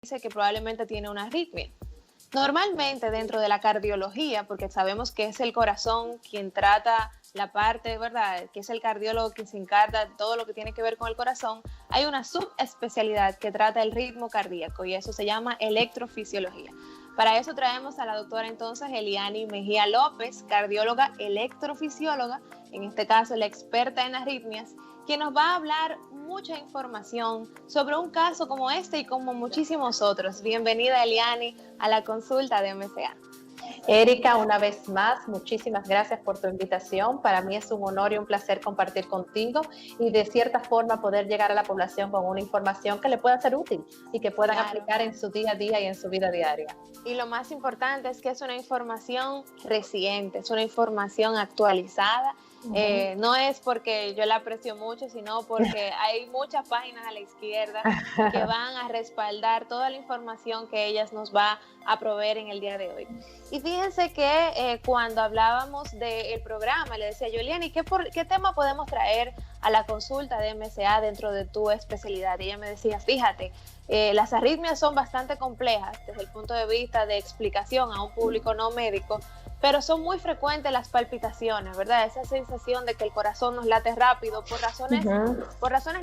dice que probablemente tiene una arritmia. Normalmente dentro de la cardiología, porque sabemos que es el corazón quien trata la parte, ¿verdad? Que es el cardiólogo quien se encarga de todo lo que tiene que ver con el corazón, hay una subespecialidad que trata el ritmo cardíaco y eso se llama electrofisiología. Para eso traemos a la doctora entonces Eliani Mejía López, cardióloga electrofisióloga, en este caso la experta en arritmias, quien nos va a hablar mucha información sobre un caso como este y como muchísimos otros. Bienvenida, Eliani, a la consulta de MCA. Erika, una vez más, muchísimas gracias por tu invitación. Para mí es un honor y un placer compartir contigo y de cierta forma poder llegar a la población con una información que le pueda ser útil y que puedan aplicar en su día a día y en su vida diaria. Y lo más importante es que es una información reciente, es una información actualizada. No es porque yo la aprecio mucho, sino porque hay muchas páginas a la izquierda que van a respaldar toda la información que ellas nos va a proveer en el día de hoy. Y fíjense que cuando hablábamos del programa, le decía yo, Eliani, ¿qué tema podemos traer a la consulta de MCA dentro de tu especialidad? Y ella me decía, fíjate, las arritmias son bastante complejas desde el punto de vista de explicación a un público no médico, pero son muy frecuentes las palpitaciones, ¿verdad? Esa sensación de que el corazón nos late rápido por razones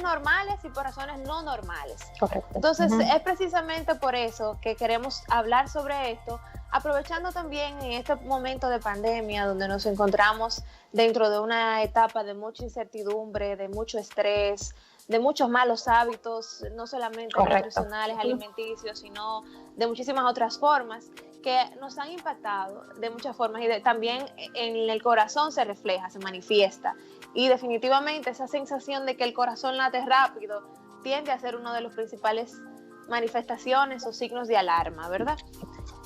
normales y por razones no normales. Correcto. Entonces, es precisamente por eso que queremos hablar sobre esto, aprovechando también en este momento de pandemia donde nos encontramos dentro de una etapa de mucha incertidumbre, de mucho estrés, de muchos malos hábitos, no solamente nutricionales, alimenticios, sino de muchísimas otras formas que nos han impactado de muchas formas y también en el corazón se refleja, se manifiesta. Y definitivamente esa sensación de que el corazón late rápido tiende a ser uno de los principales manifestaciones o signos de alarma, ¿verdad?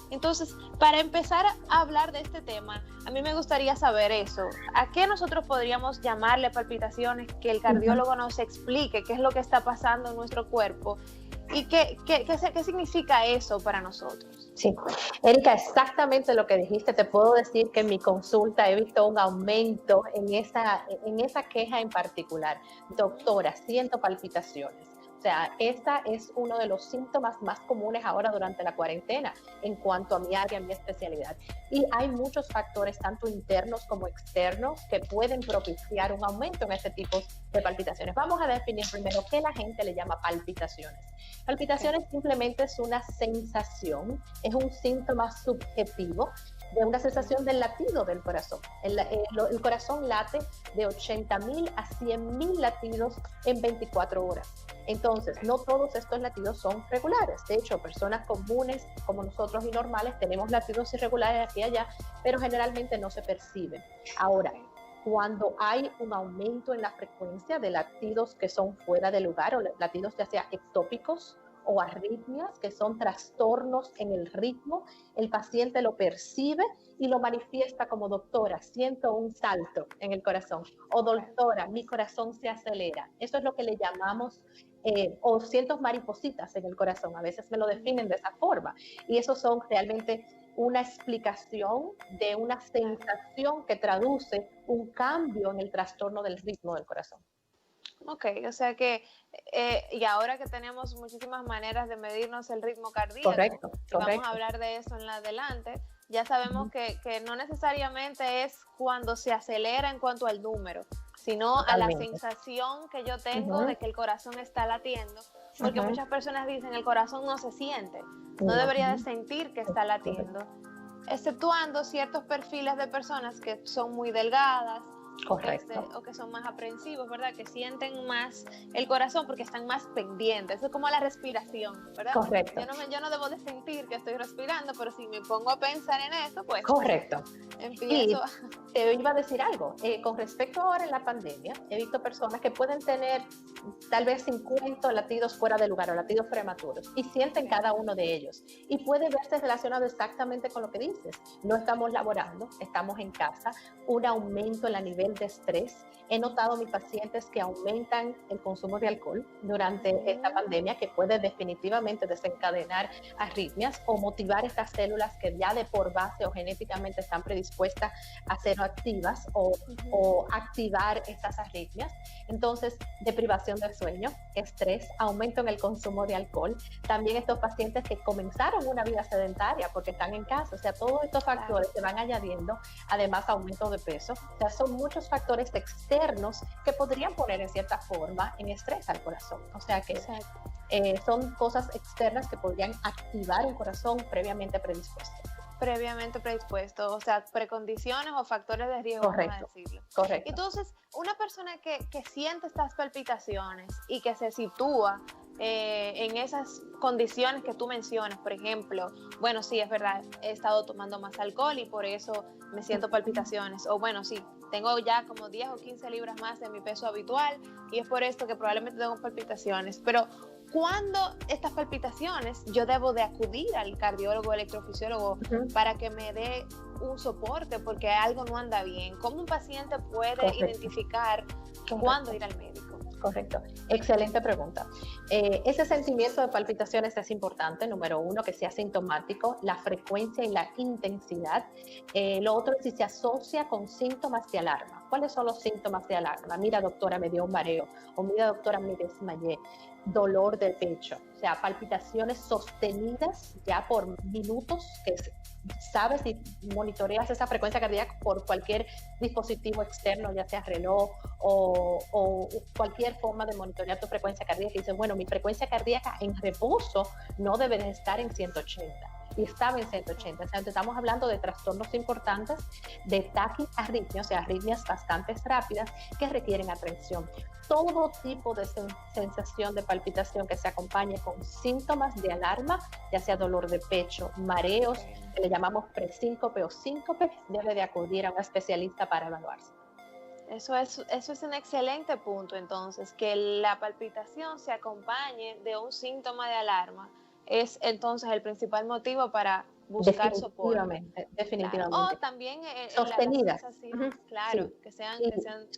Entonces, para empezar a hablar de este tema, a mí me gustaría saber eso. ¿A qué nosotros podríamos llamarle palpitaciones? Que el cardiólogo nos explique qué es lo que está pasando en nuestro cuerpo y qué significa eso para nosotros. Sí, Erika, exactamente lo que dijiste. Te puedo decir que en mi consulta he visto un aumento en esa queja en particular. Doctora, siento palpitaciones. O sea, esta es uno de los síntomas más comunes ahora durante la cuarentena en cuanto a mi área, mi especialidad. Y hay muchos factores, tanto internos como externos, que pueden propiciar un aumento en este tipo de palpitaciones. Vamos a definir primero qué la gente le llama palpitaciones. Palpitaciones simplemente es una sensación, es un síntoma subjetivo de una sensación del latido del corazón. El corazón late de 80,000 a 100,000 latidos en 24 horas. Entonces, no todos estos latidos son regulares. De hecho, personas comunes como nosotros y normales tenemos latidos irregulares aquí y allá, pero generalmente no se perciben. Ahora, cuando hay un aumento en la frecuencia de latidos que son fuera de lugar o latidos ya sea ectópicos o arritmias, que son trastornos en el ritmo, el paciente lo percibe y lo manifiesta como doctora, siento un salto en el corazón, o doctora, mi corazón se acelera. Eso es lo que le llamamos, o siento maripositas en el corazón, a veces me lo definen de esa forma, y eso son realmente una explicación de una sensación que traduce un cambio en el trastorno del ritmo del corazón. Ok, o sea que, y ahora que tenemos muchísimas maneras de medirnos el ritmo cardíaco, correcto. Vamos a hablar de eso en adelante, ya sabemos que no necesariamente es cuando se acelera en cuanto al número, sino totalmente a la sensación que yo tengo de que el corazón está latiendo, porque muchas personas dicen el corazón no se siente, no debería de sentir que está latiendo, exceptuando ciertos perfiles de personas que son muy delgadas, o que son más aprensivos, ¿verdad? Que sienten más el corazón porque están más pendientes. Eso es como la respiración, ¿verdad? Correcto. Yo no debo de sentir que estoy respirando, pero si me pongo a pensar en eso, pues... Correcto. Empiezo... Y te iba a decir algo. Con respecto ahora en la pandemia, he visto personas que pueden tener tal vez 50 latidos fuera de lugar o latidos prematuros y sienten cada uno de ellos. Y puede verse relacionado exactamente con lo que dices. No estamos laborando, estamos en casa, un aumento en la nivel nivel de estrés. He notado mis pacientes que aumentan el consumo de alcohol durante esta pandemia, que puede definitivamente desencadenar arritmias o motivar estas células que ya de por base o genéticamente están predispuestas a ser activas o activar estas arritmias. Entonces, deprivación del sueño, estrés, aumento en el consumo de alcohol. También estos pacientes que comenzaron una vida sedentaria porque están en casa, o sea, todos estos factores se van añadiendo, además aumento de peso. O sea, son muchos factores externos que podrían poner en cierta forma en estrés al corazón. O sea que son cosas externas que podrían activar un corazón previamente predispuesto. Previamente predispuesto, o sea, precondiciones o factores de riesgo, correcto, vamos a decirlo. Correcto. Entonces, una persona que siente estas palpitaciones y que se sitúa en esas condiciones que tú mencionas, por ejemplo, bueno, sí, es verdad, he estado tomando más alcohol y por eso me siento palpitaciones, o bueno, sí, tengo ya como 10 o 15 libras más de mi peso habitual y es por esto que probablemente tengo palpitaciones, pero ¿cuándo estas palpitaciones yo debo de acudir al cardiólogo o electrofisiólogo para que me dé un soporte porque algo no anda bien? ¿Cómo un paciente puede identificar cuándo ir al médico? Correcto, excelente pregunta. Ese sentimiento de palpitaciones es importante, número uno, que sea sintomático, la frecuencia y la intensidad. Lo otro es si se asocia con síntomas de alarma. ¿Cuáles son los síntomas de alarma? Mira, doctora, me dio un mareo, o mira, doctora, me desmayé. Dolor de pecho, o sea, palpitaciones sostenidas ya por minutos, que sabes y monitoreas esa frecuencia cardíaca por cualquier dispositivo externo, ya sea reloj o cualquier forma de monitorear tu frecuencia cardíaca, y dices, bueno, mi frecuencia cardíaca en reposo no debe de estar en 180. Y estaba en 180, o sea, estamos hablando de trastornos importantes de taquiarritmia, o sea, arritmias bastante rápidas que requieren atención. Todo tipo de sensación de palpitación que se acompañe con síntomas de alarma, ya sea dolor de pecho, mareos, que le llamamos presíncope o síncope, debe de acudir a un especialista para evaluarse. Eso es un excelente punto, entonces, que la palpitación se acompañe de un síntoma de alarma es entonces el principal motivo para buscar soporte. Definitivamente. Claro. O también sostenidas. Claro, sí. que sean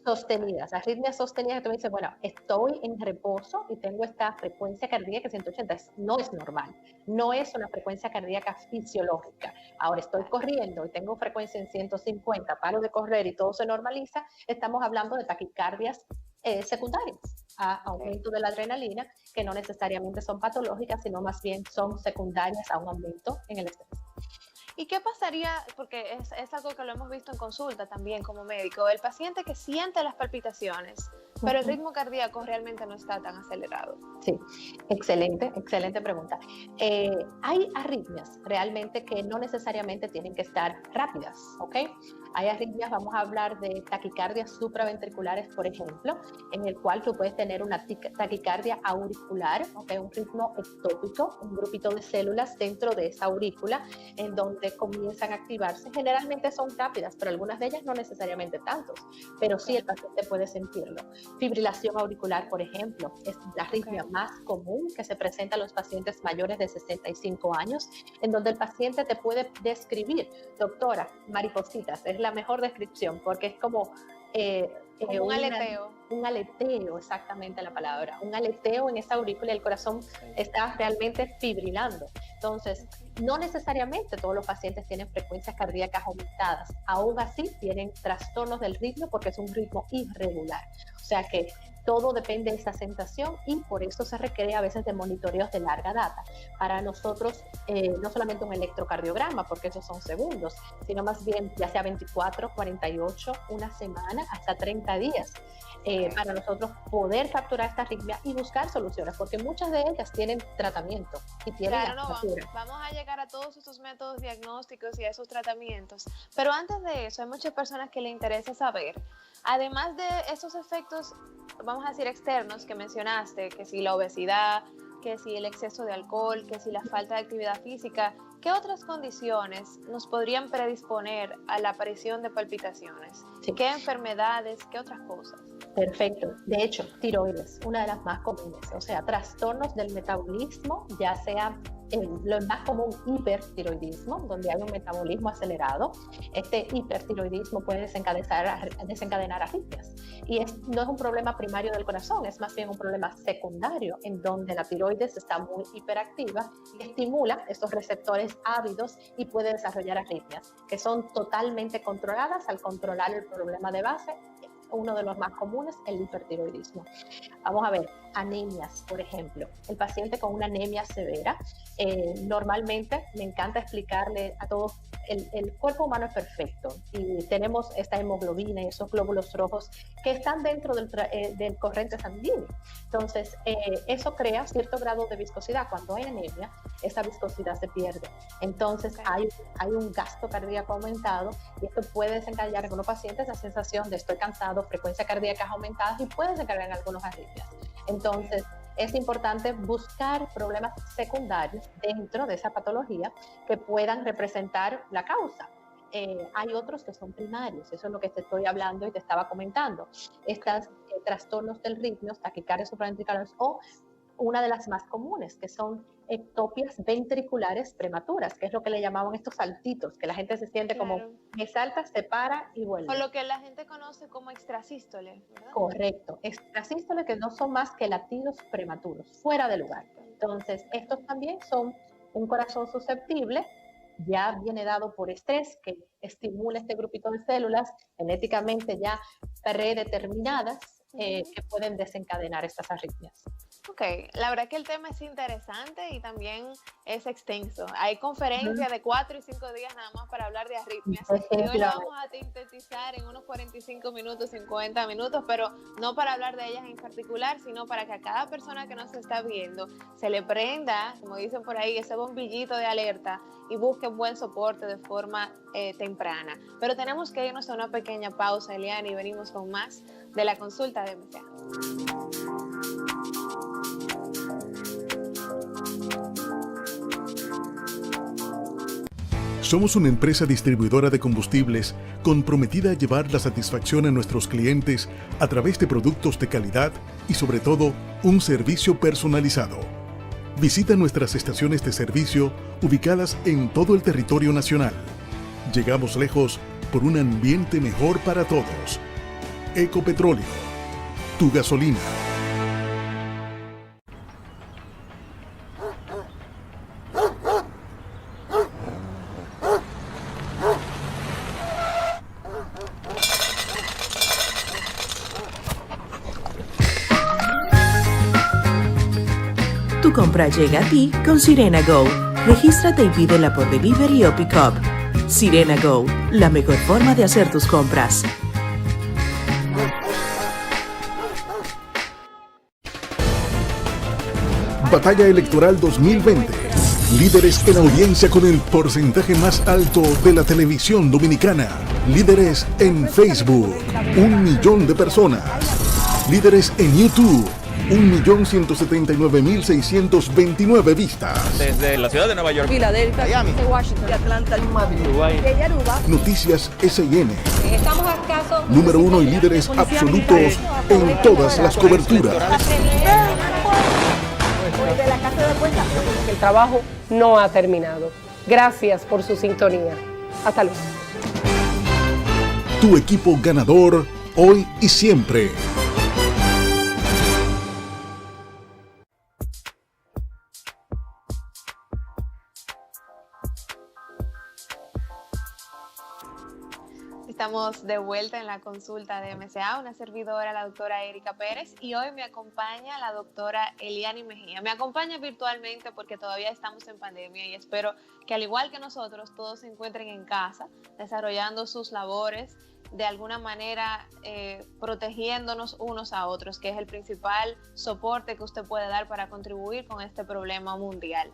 sostenidas. Arritmias sostenidas que tú me dices, bueno, estoy en reposo y tengo esta frecuencia cardíaca 180, no es normal, no es una frecuencia cardíaca fisiológica. Ahora estoy corriendo y tengo frecuencia en 150, paro de correr y todo se normaliza, estamos hablando de taquicardias secundarias a aumento de la adrenalina, que no necesariamente son patológicas, sino más bien son secundarias a un aumento en el estrés. ¿Y qué pasaría? Porque es algo que lo hemos visto en consulta también como médico, el paciente que siente las palpitaciones, pero el ritmo cardíaco realmente no está tan acelerado. Sí, excelente pregunta. Hay arritmias realmente que no necesariamente tienen que estar rápidas, ¿ok? Hay arritmias, vamos a hablar de taquicardias supraventriculares, por ejemplo, en el cual tú puedes tener una taquicardia auricular, ¿ok? Un ritmo ectópico, un grupito de células dentro de esa aurícula, en donde comienzan a activarse. Generalmente son rápidas, pero algunas de ellas no necesariamente tantos, pero sí el paciente puede sentirlo. Fibrilación auricular, por ejemplo, es la arritmia más común que se presenta en los pacientes mayores de 65 años, en donde el paciente te puede describir, doctora, maripositas, es la mejor descripción, porque es como un aleteo. Un aleteo, exactamente la palabra. Un aleteo en esa aurícula y el corazón está realmente fibrilando. Entonces, no necesariamente todos los pacientes tienen frecuencias cardíacas aumentadas. Aún así, tienen trastornos del ritmo porque es un ritmo irregular. O sea que todo depende de esa sensación y por eso se requiere a veces de monitoreos de larga data. Para nosotros, no solamente un electrocardiograma, porque esos son segundos, sino más bien ya sea 24, 48, una semana, hasta 30 días. Para nosotros poder capturar esta arritmia y buscar soluciones, porque muchas de ellas tienen tratamiento y tienen vamos a llegar a todos estos métodos diagnósticos y a esos tratamientos, pero antes de eso hay muchas personas que les interesa saber, además de esos efectos, vamos a decir externos que mencionaste, que si la obesidad, que si el exceso de alcohol, que si la falta de actividad física, ¿qué otras condiciones nos podrían predisponer a la aparición de palpitaciones? Sí. ¿Qué enfermedades? ¿Qué otras cosas? Perfecto. De hecho, tiroides, una de las más comunes, o sea, trastornos del metabolismo, ya sea lo más común, hipertiroidismo, donde hay un metabolismo acelerado. Este hipertiroidismo puede desencadenar arritmias. Y no es un problema primario del corazón, es más bien un problema secundario, en donde la tiroides está muy hiperactiva y estimula estos receptores ávidos y puede desarrollar arritmias, que son totalmente controladas al controlar el problema de base. Uno de los más comunes, el hipertiroidismo. Vamos a ver, anemias, por ejemplo. El paciente con una anemia severa, normalmente me encanta explicarle a todos, el cuerpo humano es perfecto y tenemos esta hemoglobina y esos glóbulos rojos que están dentro del corriente sanguíneo. Entonces, eso crea cierto grado de viscosidad. Cuando hay anemia, esa viscosidad se pierde. Entonces, hay un gasto cardíaco aumentado y esto puede desencadenar en algunos pacientes la sensación de estoy cansado, frecuencia cardíaca aumentada y puede desencadenar en algunos arritmias. Entonces, es importante buscar problemas secundarios dentro de esa patología que puedan representar la causa. Hay otros que son primarios, eso es lo que te estoy hablando y te estaba comentando. Estos trastornos del ritmo, taquicardias supraventriculares o una de las más comunes, que son ectopias ventriculares prematuras, que es lo que le llamaban estos saltitos, que la gente se siente como me salta, se para y vuelve. O lo que la gente conoce como extrasístole, ¿verdad? Correcto, extrasístole, que no son más que latidos prematuros, fuera de lugar. Entonces, estos también son un corazón susceptible, ya viene dado por estrés, que estimula este grupito de células genéticamente ya predeterminadas, que pueden desencadenar estas arritmias. Ok, la verdad que el tema es interesante y también es extenso. Hay conferencias de 4 y 5 días nada más para hablar de arritmias. Y hoy la vamos a sintetizar en unos 45 minutos, 50 minutos, pero no para hablar de ellas en particular, sino para que a cada persona que nos está viendo se le prenda, como dicen por ahí, ese bombillito de alerta y busque un buen soporte de forma temprana. Pero tenemos que irnos a una pequeña pausa, Eliana, y venimos con más de la consulta de MCA. Somos una empresa distribuidora de combustibles comprometida a llevar la satisfacción a nuestros clientes a través de productos de calidad y, sobre todo, un servicio personalizado. Visita nuestras estaciones de servicio ubicadas en todo el territorio nacional. Llegamos lejos por un ambiente mejor para todos. Ecopetróleo, tu gasolina. Tu compra llega a ti con Sirena Go. Regístrate y pídela por delivery o pick-up. Sirena Go, la mejor forma de hacer tus compras. Batalla Electoral 2020. Líderes en audiencia con el porcentaje más alto de la televisión dominicana. Líderes en Facebook, 1.000.000 de personas. Líderes en YouTube, 1.179.629 vistas. Desde la ciudad de Nueva York, Filadelfia, Miami, de Washington, de Atlanta, Madrid, Dubái, de Aruba. Noticias SIN. Estamos a caso. Número 1 y líderes absolutos en todas las coberturas. De la Casa de Cuentas. El trabajo no ha terminado. Gracias por su sintonía. Hasta luego. Tu equipo ganador, hoy y siempre. Estamos de vuelta en la consulta de MCA, una servidora, la doctora Erika Pérez, y hoy me acompaña la doctora Eliani Mejía. Me acompaña virtualmente porque todavía estamos en pandemia y espero que, al igual que nosotros, todos se encuentren en casa, desarrollando sus labores, de alguna manera protegiéndonos unos a otros, que es el principal soporte que usted puede dar para contribuir con este problema mundial.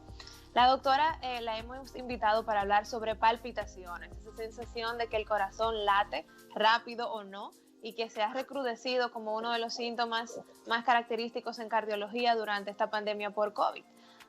La doctora la hemos invitado para hablar sobre palpitaciones, esa sensación de que el corazón late rápido o no y que se ha recrudecido como uno de los síntomas más característicos en cardiología durante esta pandemia por COVID.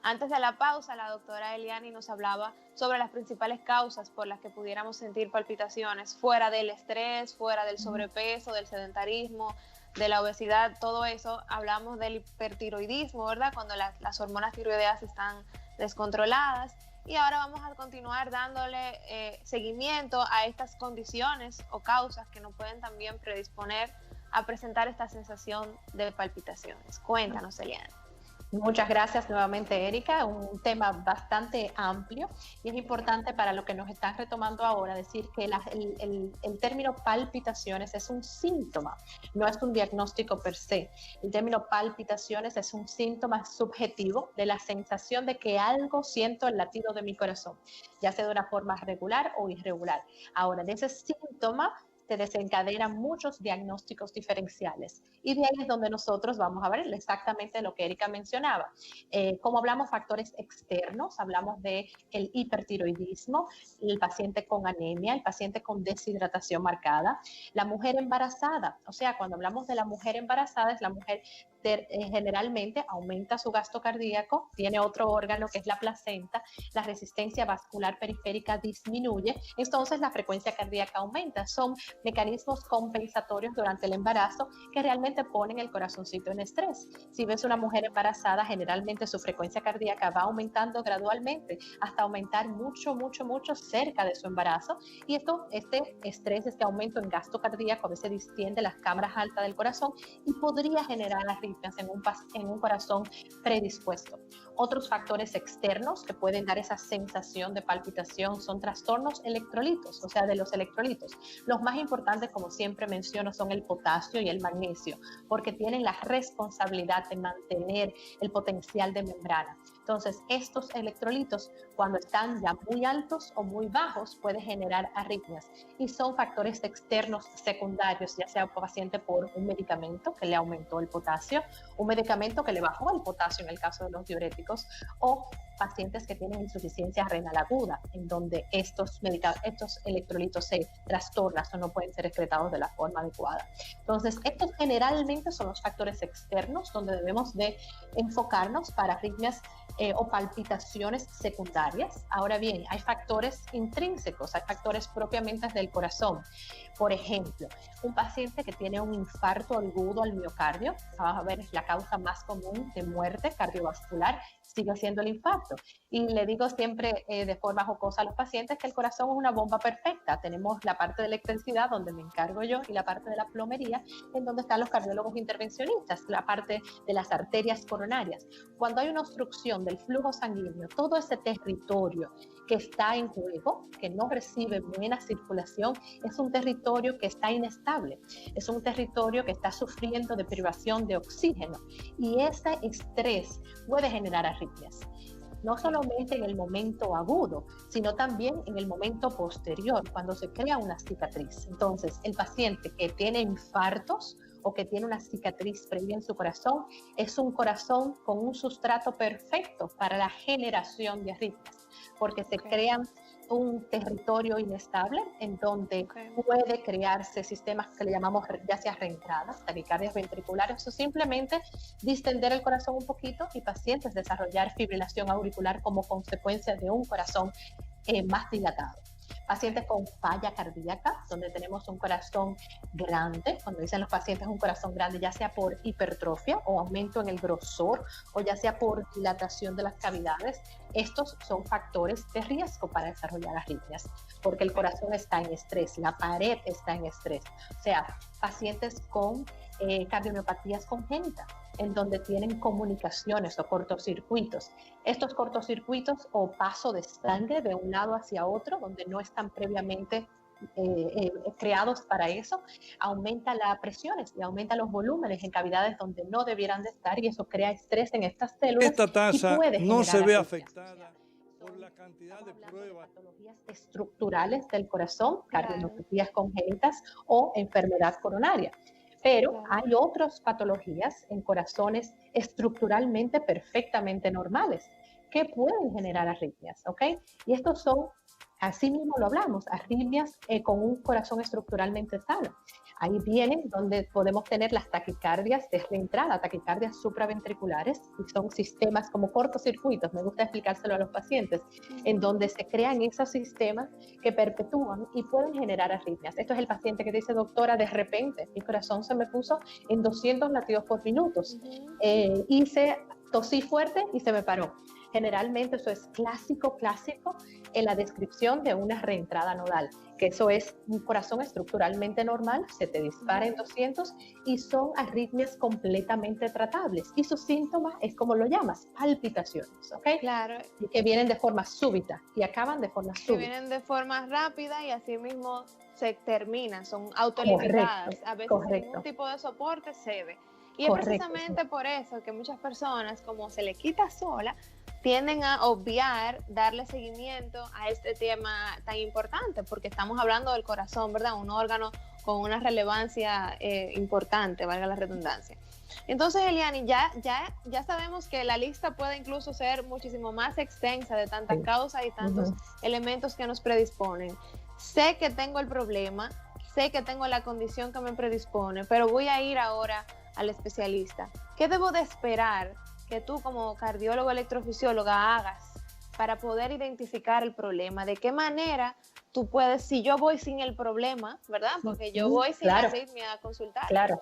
Antes de la pausa, la doctora Eliani nos hablaba sobre las principales causas por las que pudiéramos sentir palpitaciones, fuera del estrés, fuera del sobrepeso, del sedentarismo, de la obesidad, todo eso, hablamos del hipertiroidismo, ¿verdad? Cuando las hormonas tiroideas están descontroladas. Y ahora vamos a continuar dándole seguimiento a estas condiciones o causas que nos pueden también predisponer a presentar esta sensación de palpitaciones. Cuéntanos, Eliana. Muchas gracias nuevamente, Erika. Un tema bastante amplio y es importante para lo que nos están retomando ahora decir que el término palpitaciones es un síntoma, no es un diagnóstico per se. El término palpitaciones es un síntoma subjetivo de la sensación de que algo siento el latido de mi corazón, ya sea de una forma regular o irregular. Ahora, de ese síntoma se desencadenan muchos diagnósticos diferenciales. Y de ahí es donde nosotros vamos a ver exactamente lo que Erika mencionaba. Como hablamos factores externos, hablamos de el hipertiroidismo, el paciente con anemia, el paciente con deshidratación marcada, la mujer embarazada. O sea, cuando hablamos de la mujer embarazada, es la mujer generalmente aumenta su gasto cardíaco, tiene otro órgano que es la placenta, la resistencia vascular periférica disminuye, entonces la frecuencia cardíaca aumenta. Son mecanismos compensatorios durante el embarazo que realmente ponen el corazoncito en estrés. Si ves una mujer embarazada, generalmente su frecuencia cardíaca va aumentando gradualmente hasta aumentar mucho cerca de su embarazo, y este estrés, este aumento en gasto cardíaco a veces distiende las cámaras altas del corazón y podría generar arritmias en un corazón predispuesto. Otros factores externos que pueden dar esa sensación de palpitación son trastornos electrolitos, o sea, de los electrolitos. Los más importantes, como siempre menciono, son el potasio y el magnesio, porque tienen la responsabilidad de mantener el potencial de membrana. Entonces, estos electrolitos, cuando están ya muy altos o muy bajos, pueden generar arritmias, y son factores externos secundarios, ya sea paciente por un medicamento que le aumentó el potasio, un medicamento que le bajó el potasio en el caso de los diuréticos, o pacientes que tienen insuficiencia renal aguda, en donde estos electrolitos se trastornan o no pueden ser excretados de la forma adecuada. Entonces, estos generalmente son los factores externos donde debemos de enfocarnos para arritmias o palpitaciones secundarias. Ahora bien, hay factores intrínsecos, hay factores propiamente del corazón. Por ejemplo, un paciente que tiene un infarto agudo al miocardio, vamos a ver, es la causa más común de muerte cardiovascular, sigue siendo el infarto. Y le digo siempre de forma jocosa a los pacientes que el corazón es una bomba perfecta. Tenemos la parte de electricidad, donde me encargo yo, y la parte de la plomería, en donde están los cardiólogos intervencionistas, la parte de las arterias coronarias. Cuando hay una obstrucción del flujo sanguíneo, todo ese territorio que está en juego, que no recibe buena circulación, es un territorio que está inestable, es un territorio que está sufriendo de privación de oxígeno, y ese estrés puede generar arritmias, no solamente en el momento agudo, sino también en el momento posterior, cuando se crea una cicatriz. Entonces, el paciente que tiene infartos o que tiene una cicatriz previa en su corazón, es un corazón con un sustrato perfecto para la generación de arritmias, porque se crean un territorio inestable en donde puede crearse sistemas que le llamamos ya sea reentradas, taquicardias ventriculares, o simplemente distender el corazón un poquito y pacientes desarrollar fibrilación auricular como consecuencia de un corazón más dilatado. Pacientes con falla cardíaca, donde tenemos un corazón grande, cuando dicen los pacientes un corazón grande, ya sea por hipertrofia o aumento en el grosor, o ya sea por dilatación de las cavidades, estos son factores de riesgo para desarrollar arritmias, porque el corazón está en estrés, la pared está en estrés. O sea, pacientes con cardiomiopatías congénitas, en donde tienen comunicaciones o cortocircuitos. Estos cortocircuitos o paso de sangre de un lado hacia otro, donde no están previamente creados para eso, aumenta las presiones y aumenta los volúmenes en cavidades donde no debieran de estar, y eso crea estrés en estas células. Esta tasa no se ve afectada por la cantidad de pruebas. Patologías estructurales del corazón, cardiomiopatías congénitas o enfermedad coronaria. Pero hay otras patologías en corazones estructuralmente perfectamente normales, que pueden generar arritmias, ¿ok? Y estos son, así mismo lo hablamos, arritmias con un corazón estructuralmente sano. Ahí vienen donde podemos tener las taquicardias de reentrada, taquicardias supraventriculares, y son sistemas como cortocircuitos, me gusta explicárselo a los pacientes, en donde se crean esos sistemas que perpetúan y pueden generar arritmias. Esto es el paciente que dice, doctora, de repente mi corazón se me puso en 200 latidos por minuto, tosí fuerte y se me paró. Generalmente eso es clásico en la descripción de una reentrada nodal, que eso es un corazón estructuralmente normal, se te dispara en 200 y son arritmias completamente tratables. Y sus síntomas es como lo llamas, palpitaciones, ¿ok? Claro. Y que vienen de forma súbita y acaban de forma súbita. Que vienen de forma rápida y así mismo se terminan, son autolimitadas. A veces sin ningún tipo de soporte cede. Y es precisamente por eso que muchas personas, como se le quita sola, tienden a obviar darle seguimiento a este tema tan importante, porque estamos hablando del corazón, ¿verdad? Un órgano con una relevancia importante, valga la redundancia. Entonces, Eliani, ya sabemos que la lista puede incluso ser muchísimo más extensa de tantas causas y tantos elementos que nos predisponen. Sé que tengo el problema, sé que tengo la condición que me predispone, pero voy a ir ahora al especialista. ¿Qué debo de esperar que tú como cardiólogo electrofisióloga hagas para poder identificar el problema? ¿De qué manera tú puedes, si yo voy sin el problema, ¿verdad? Porque yo voy sin arritmia a consultar. Claro.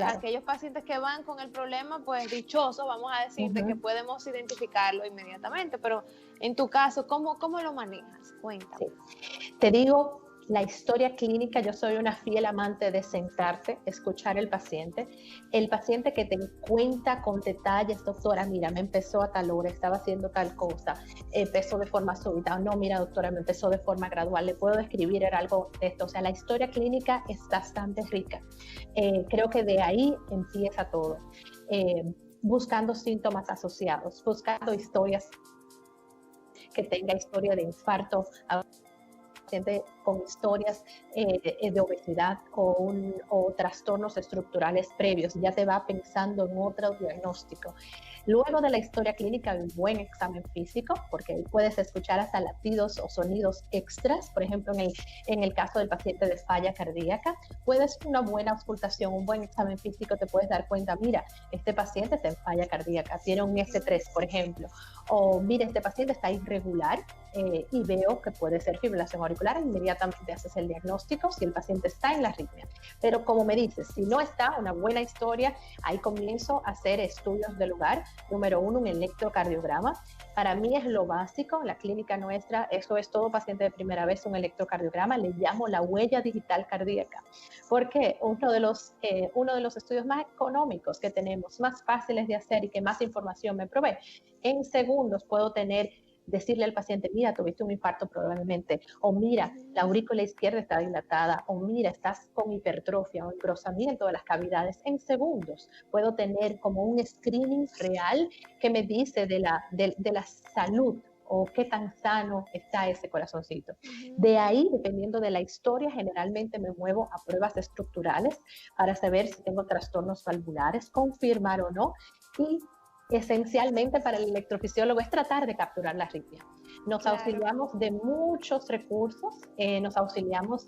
Aquellos pacientes que van con el problema, pues dichosos, vamos a decirte que podemos identificarlo inmediatamente, pero en tu caso, ¿cómo lo manejas? Cuéntame. Sí. Te digo, la historia clínica, yo soy una fiel amante de sentarte, escuchar el paciente que te cuenta con detalles, doctora, mira, me empezó a tal hora, estaba haciendo tal cosa, empezó de forma súbita, no, mira, doctora, me empezó de forma gradual, le puedo describir, era algo de esto, o sea, la historia clínica es bastante rica. Creo que de ahí empieza todo, buscando síntomas asociados, buscando historias que tenga historia de infarto, paciente con historias de obesidad o trastornos estructurales previos, ya te va pensando en otro diagnóstico. Luego de la historia clínica, un buen examen físico, porque puedes escuchar hasta latidos o sonidos extras, por ejemplo, en el caso del paciente de falla cardíaca, puedes una buena auscultación, un buen examen físico, te puedes dar cuenta, mira, este paciente está en falla cardíaca, tiene un S3, por ejemplo, o mira, este paciente está irregular y veo que puede ser fibrilación auricular, inmediatamente haces el diagnóstico si el paciente está en la arritmia. Pero como me dices, si no está, una buena historia, ahí comienzo a hacer estudios de lugar. Número 1, un electrocardiograma. Para mí es lo básico, la clínica nuestra, eso es todo paciente de primera vez, un electrocardiograma, le llamo la huella digital cardíaca, porque uno de los estudios más económicos que tenemos, más fáciles de hacer y que más información me provee. En segundos puedo decirle al paciente, mira, tuviste un infarto probablemente, o mira, la aurícula izquierda está dilatada, o mira, estás con hipertrofia o engrosamiento de las cavidades. En segundos puedo tener como un screening real que me dice de la salud o qué tan sano está ese corazoncito. De ahí, dependiendo de la historia, generalmente me muevo a pruebas estructurales para saber si tengo trastornos valvulares, confirmar o no, y esencialmente para el electrofisiólogo es tratar de capturar la arritmia. Nos auxiliamos de muchos recursos, nos auxiliamos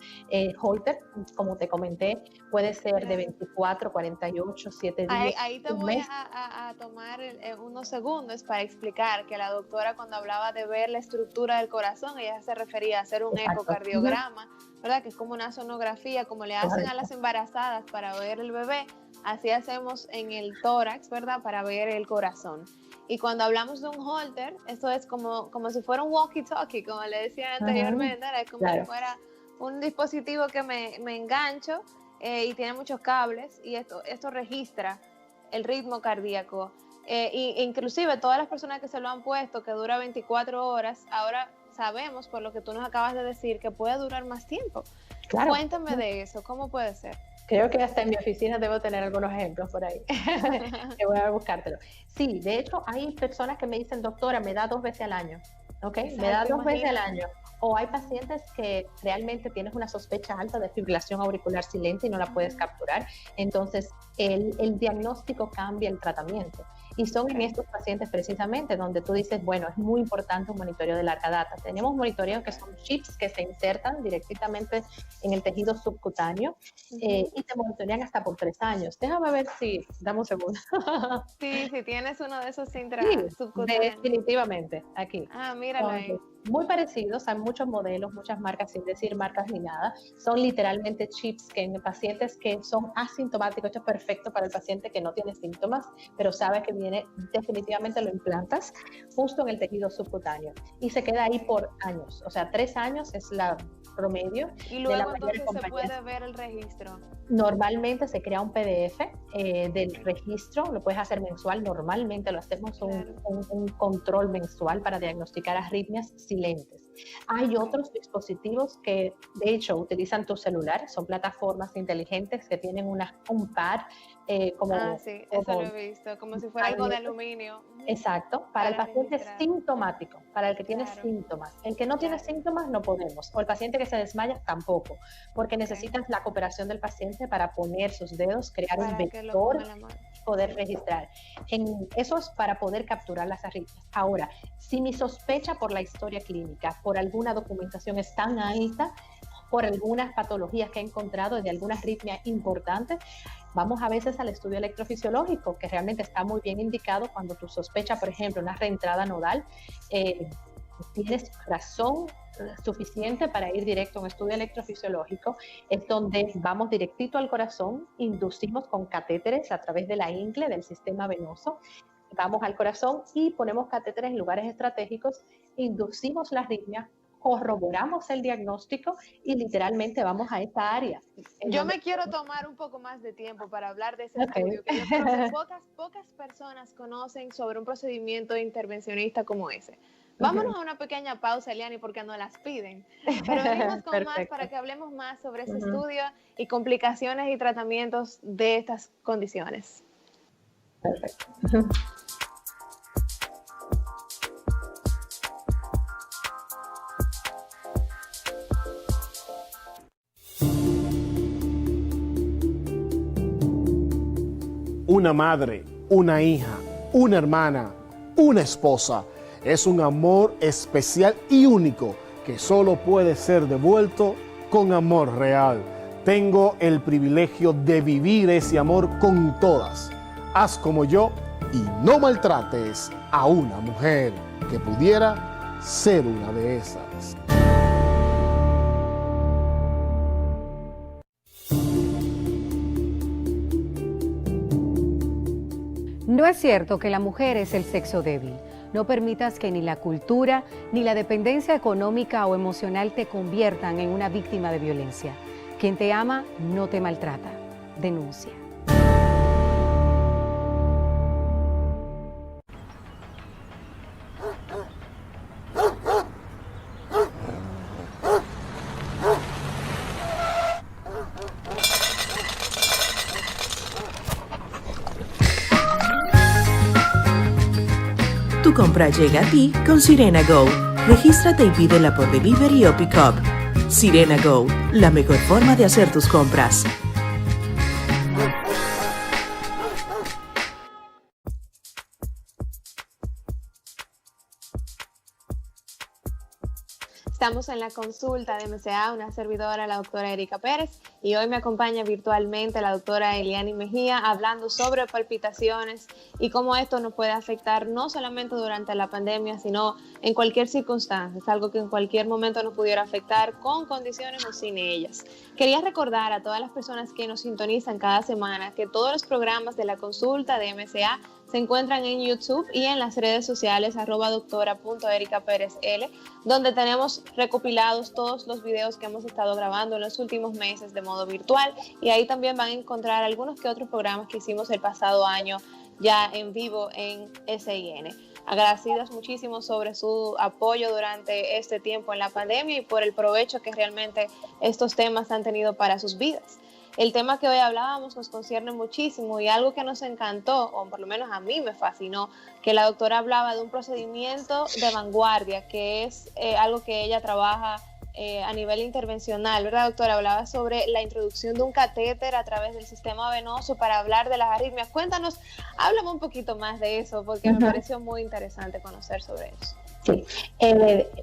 Holter, como te comenté, puede ser de 24, 48, 7 días. Ahí te voy a tomar unos segundos para explicar que la doctora, cuando hablaba de ver la estructura del corazón, ella se refería a hacer un ecocardiograma, ¿verdad? Que es como una sonografía, como le hacen a las embarazadas para ver el bebé. Así hacemos en el tórax, ¿verdad? Para ver el corazón. Y cuando hablamos de un Holter, eso es como si fuera un walkie-talkie, como le decía anteriormente, es como si fuera un dispositivo que me engancho y tiene muchos cables, y esto registra el ritmo cardíaco. Inclusive todas las personas que se lo han puesto, que dura 24 horas, ahora sabemos, por lo que tú nos acabas de decir, que puede durar más tiempo. Claro. Cuéntame de eso, ¿cómo puede ser? Creo que hasta en mi oficina debo tener algunos ejemplos por ahí. Que voy a buscártelo. Sí, de hecho hay personas que me dicen, doctora, me da 2 veces al año. ¿Ok? Exacto, me da 2 veces al año. O hay pacientes que realmente tienes una sospecha alta de fibrilación auricular silente y no la puedes capturar. Entonces, el diagnóstico cambia el tratamiento. Y son en estos pacientes precisamente donde tú dices, bueno, es muy importante un monitoreo de larga data. Tenemos monitoreos que son chips que se insertan directamente en el tejido subcutáneo y te monitorean hasta por 3 años. Déjame ver si, dame un segundo. Sí, si tienes uno de esos subcutáneos. Definitivamente, aquí. Míralo ahí. Muy parecidos, hay muchos modelos, muchas marcas, sin decir marcas ni nada. Son literalmente chips que en pacientes que son asintomáticos, esto es perfecto para el paciente que no tiene síntomas, pero sabe que viene, definitivamente lo implantas justo en el tejido subcutáneo y se queda ahí por años, o sea, 3 años es la promedio. Y luego entonces se puede ver el registro. Normalmente se crea un PDF del registro, lo puedes hacer mensual, normalmente lo hacemos un control mensual para diagnosticar arritmias silentes. Hay otros dispositivos que de hecho utilizan tu celular, son plataformas inteligentes que tienen un pad como... sí, eso lo he visto, como si fuera algo de aluminio. Exacto, para el paciente sintomático, para el que tiene síntomas. El que no tiene síntomas no podemos, o el paciente que se desmaya tampoco, porque necesitas la cooperación del paciente para poner sus dedos, crear un vector y poder registrar. Eso es para poder capturar las arritmias. Ahora, si mi sospecha por la historia clínica, por alguna documentación es tan alta, por algunas patologías que he encontrado de alguna arritmia importante, vamos a veces al estudio electrofisiológico, que realmente está muy bien indicado cuando tu sospecha, por ejemplo, una reentrada nodal, tienes razón suficiente para ir directo a un estudio electrofisiológico, es donde vamos directito al corazón, inducimos con catéteres a través de la ingle del sistema venoso, vamos al corazón y ponemos catéteres en lugares estratégicos, inducimos la arritmia, corroboramos el diagnóstico y literalmente vamos a esa área. Yo me quiero tomar un poco más de tiempo para hablar de ese estudio, que yo creo que pocas personas conocen sobre un procedimiento intervencionista como ese. Vámonos a una pequeña pausa, Eliani, porque nos las piden. Pero venimos con más para que hablemos más sobre ese estudio y complicaciones y tratamientos de estas condiciones. Perfecto. Una madre, una hija, una hermana, una esposa. Es un amor especial y único que solo puede ser devuelto con amor real. Tengo el privilegio de vivir ese amor con todas. Haz como yo y no maltrates a una mujer que pudiera ser una de esas. No es cierto que la mujer es el sexo débil. No permitas que ni la cultura ni la dependencia económica o emocional te conviertan en una víctima de violencia. Quien te ama no te maltrata. Denuncia. Tu compra llega a ti con Sirena Go. Regístrate y pídela por delivery o pick-up. Sirena Go, la mejor forma de hacer tus compras. Estamos en la consulta de MCA, una servidora, la doctora Erika Pérez, y hoy me acompaña virtualmente la doctora Eliani Mejía hablando sobre palpitaciones y cómo esto nos puede afectar no solamente durante la pandemia, sino en cualquier circunstancia. Es algo que en cualquier momento nos pudiera afectar con condiciones o sin ellas. Quería recordar a todas las personas que nos sintonizan cada semana que todos los programas de la consulta de MCA se encuentran en YouTube y en las redes sociales @doctora.ericapérezl, donde tenemos recopilados todos los videos que hemos estado grabando en los últimos meses de modo virtual, y ahí también van a encontrar algunos que otros programas que hicimos el pasado año ya en vivo en SIN. Agradecidas muchísimo sobre su apoyo durante este tiempo en la pandemia y por el provecho que realmente estos temas han tenido para sus vidas. El tema que hoy hablábamos nos concierne muchísimo, y algo que nos encantó, o por lo menos a mí me fascinó, que la doctora hablaba de un procedimiento de vanguardia, que es algo que ella trabaja a nivel intervencional, ¿verdad, doctora? Hablaba sobre la introducción de un catéter a través del sistema venoso para hablar de las arritmias. Cuéntanos, háblame un poquito más de eso, porque me pareció muy interesante conocer sobre eso. Sí,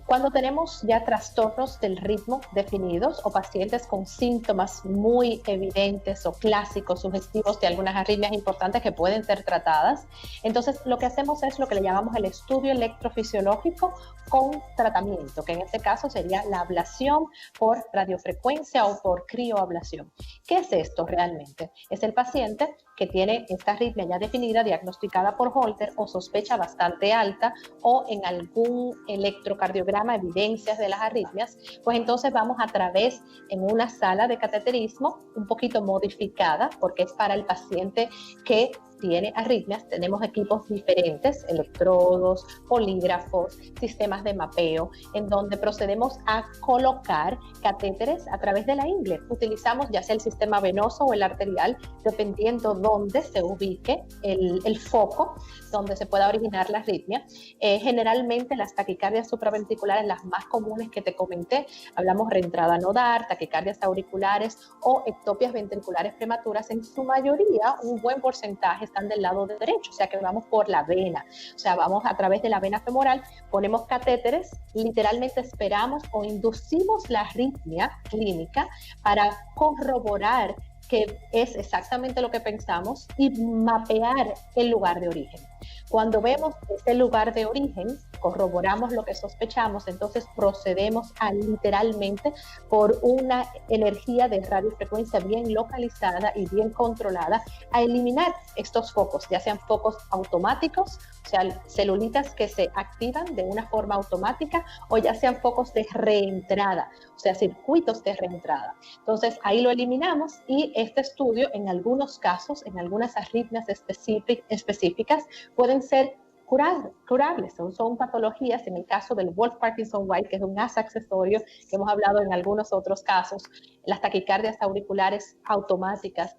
cuando tenemos ya trastornos del ritmo definidos o pacientes con síntomas muy evidentes o clásicos, sugestivos de algunas arritmias importantes que pueden ser tratadas, entonces lo que hacemos es lo que le llamamos el estudio electrofisiológico con tratamiento, que en este caso sería la ablación por radiofrecuencia o por crioablación. ¿Qué es esto realmente? Es el paciente que tiene esta arritmia ya definida, diagnosticada por Holter o sospecha bastante alta o en algún electrocardiograma evidencias de las arritmias, pues entonces vamos a través en una sala de cateterismo un poquito modificada porque es para el paciente que tiene arritmias. Tenemos equipos diferentes, electrodos, polígrafos, sistemas de mapeo, en donde procedemos a colocar catéteres a través de la ingle. Utilizamos ya sea el sistema venoso o el arterial, dependiendo dónde se ubique el foco donde se pueda originar la arritmia. Generalmente las taquicardias supraventriculares, las más comunes que te comenté, hablamos reentrada nodal, taquicardias auriculares o ectopias ventriculares prematuras, en su mayoría un buen porcentaje están del lado derecho, o sea que vamos por la vena, o sea, vamos a través de la vena femoral, ponemos catéteres, literalmente esperamos o inducimos la arritmia clínica para corroborar que es exactamente lo que pensamos y mapear el lugar de origen. Cuando vemos ese lugar de origen, corroboramos lo que sospechamos, entonces procedemos a literalmente por una energía de radiofrecuencia bien localizada y bien controlada a eliminar estos focos, ya sean focos automáticos, o sea, celulitas que se activan de una forma automática, o ya sean focos de reentrada, o sea, circuitos de reentrada. Entonces ahí lo eliminamos y este estudio en algunos casos, en algunas arritmias específicas, pueden ser curables, son patologías. En el caso del Wolff-Parkinson-White, que es un AS accesorio que hemos hablado en algunos otros casos, las taquicardias auriculares automáticas,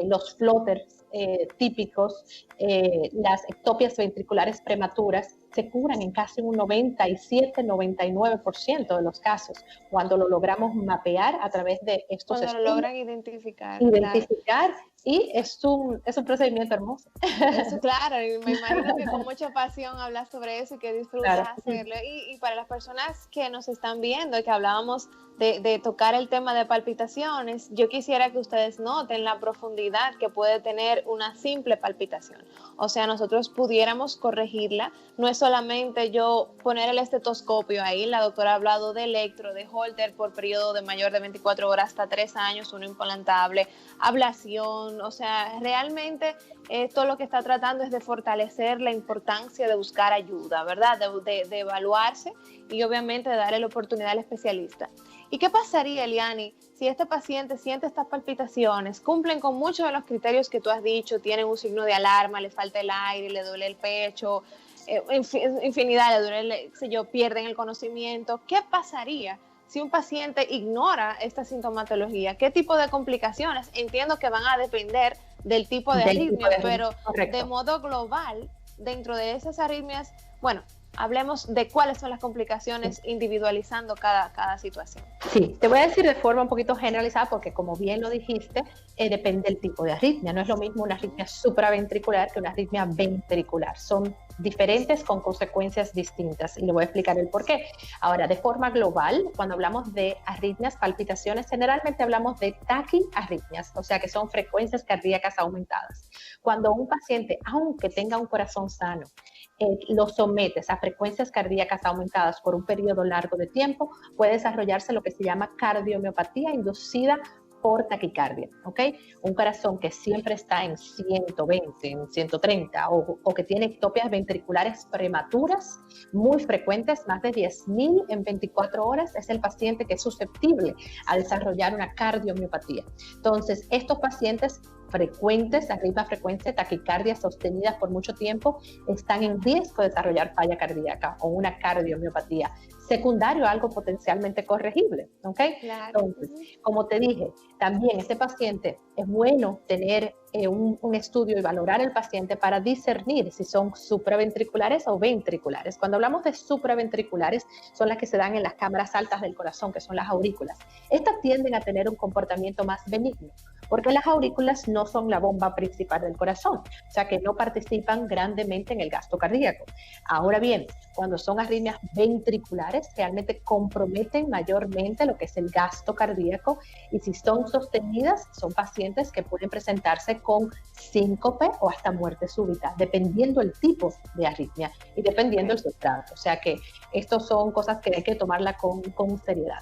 los flotters típicos, las ectopias ventriculares prematuras, se curan en casi un 97-99% de los casos cuando lo logramos mapear a través de estos estudios. Cuando lo logran identificar. Claro. Y es un procedimiento hermoso. Eso, claro, y me imagino que con mucha pasión hablas sobre eso y que disfrutas hacerlo. Y para las personas que nos están viendo y que hablábamos de tocar el tema de palpitaciones, yo quisiera que ustedes noten la profundidad que puede tener una simple palpitación. O sea, nosotros pudiéramos corregirla. No es solamente yo poner el estetoscopio ahí. La doctora ha hablado de electro, de Holter por periodo de mayor de 24 horas hasta 3 años, uno implantable, ablación. O sea, realmente esto lo que está tratando es de fortalecer la importancia de buscar ayuda, ¿verdad? De evaluarse y obviamente de darle la oportunidad al especialista. ¿Y qué pasaría, Eliani, si este paciente siente estas palpitaciones, cumplen con muchos de los criterios que tú has dicho, tienen un signo de alarma, le falta el aire, le duele el pecho, infinidad, le duele, pierden el conocimiento? ¿Qué pasaría si un paciente ignora esta sintomatología? ¿Qué tipo de complicaciones? Entiendo que van a depender del tipo de arritmia, pero correcto, de modo global, dentro de esas arritmias, bueno, hablemos de cuáles son las complicaciones individualizando cada situación. Sí, te voy a decir de forma un poquito generalizada porque como bien lo dijiste, depende del tipo de arritmia. No es lo mismo una arritmia supraventricular que una arritmia ventricular. Son diferentes con consecuencias distintas y le voy a explicar el por qué. Ahora, de forma global, cuando hablamos de arritmias, palpitaciones, generalmente hablamos de taquiarritmias, o sea que son frecuencias cardíacas aumentadas. Cuando un paciente, aunque tenga un corazón sano, lo sometes a frecuencias cardíacas aumentadas por un periodo largo de tiempo, puede desarrollarse lo que se llama cardiomiopatía inducida por taquicardia, ¿ok? Un corazón que siempre está en 120, en 130 o que tiene ectopias ventriculares prematuras muy frecuentes, más de 10.000 en 24 horas, es el paciente que es susceptible a desarrollar una cardiomiopatía. Entonces, estos pacientes frecuentes, arriba frecuencia, taquicardias sostenidas por mucho tiempo, están en riesgo de desarrollar falla cardíaca o una cardiomiopatía, secundario a algo potencialmente corregible, ¿ok? Claro. Entonces, como te dije, también este paciente es bueno tener un estudio y valorar al paciente para discernir si son supraventriculares o ventriculares. Cuando hablamos de supraventriculares, son las que se dan en las cámaras altas del corazón, que son las aurículas. Estas tienden a tener un comportamiento más benigno, porque las aurículas no son la bomba principal del corazón, o sea que no participan grandemente en el gasto cardíaco. Ahora bien, cuando son arritmias ventriculares, realmente comprometen mayormente lo que es el gasto cardíaco, y si son sostenidas, son pacientes que pueden presentarse con síncope o hasta muerte súbita, dependiendo el tipo de arritmia y dependiendo el sustrato. O sea que estos son cosas que hay que tomarla con seriedad.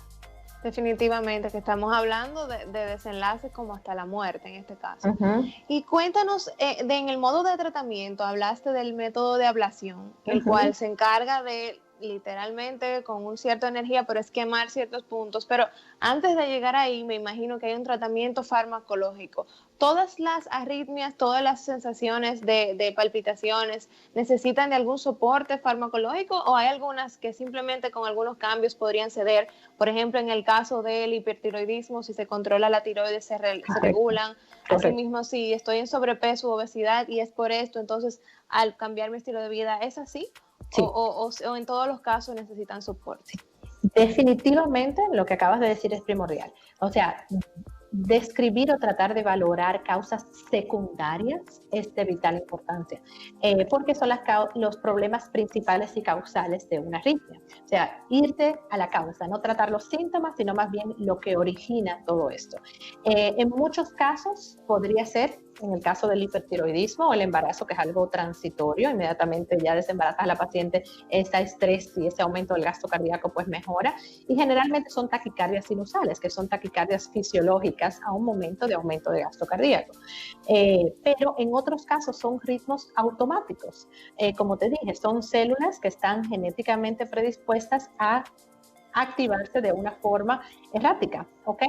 Definitivamente, que estamos hablando de desenlaces como hasta la muerte en este caso. Uh-huh. Y cuéntanos, en el modo de tratamiento, hablaste del método de ablación, el Uh-huh. cual se encarga de literalmente con un cierta energía, pero es quemar ciertos puntos. Pero antes de llegar ahí, me imagino que hay un tratamiento farmacológico. ¿Todas las arritmias, todas las sensaciones de palpitaciones necesitan de algún soporte farmacológico, o hay algunas que simplemente con algunos cambios podrían ceder? Por ejemplo, en el caso del hipertiroidismo, si se controla la tiroides, se regulan. Asimismo, si estoy en sobrepeso u obesidad y es por esto, entonces al cambiar mi estilo de vida, ¿es así? Sí. O en todos los casos necesitan soporte. Definitivamente lo que acabas de decir es primordial. O sea, describir o tratar de valorar causas secundarias es de vital importancia, porque son los problemas principales y causales de una arritmia. O sea, irte a la causa, no tratar los síntomas, sino más bien lo que origina todo esto. En muchos casos podría ser, en el caso del hipertiroidismo o el embarazo, que es algo transitorio, inmediatamente ya desembarazas a la paciente, ese estrés y ese aumento del gasto cardíaco pues mejora, y generalmente son taquicardias sinusales, que son taquicardias fisiológicas a un momento de aumento de gasto cardíaco. Pero en otros casos son ritmos automáticos. Como te dije, son células que están genéticamente predispuestas a activarse de una forma errática, ¿ok?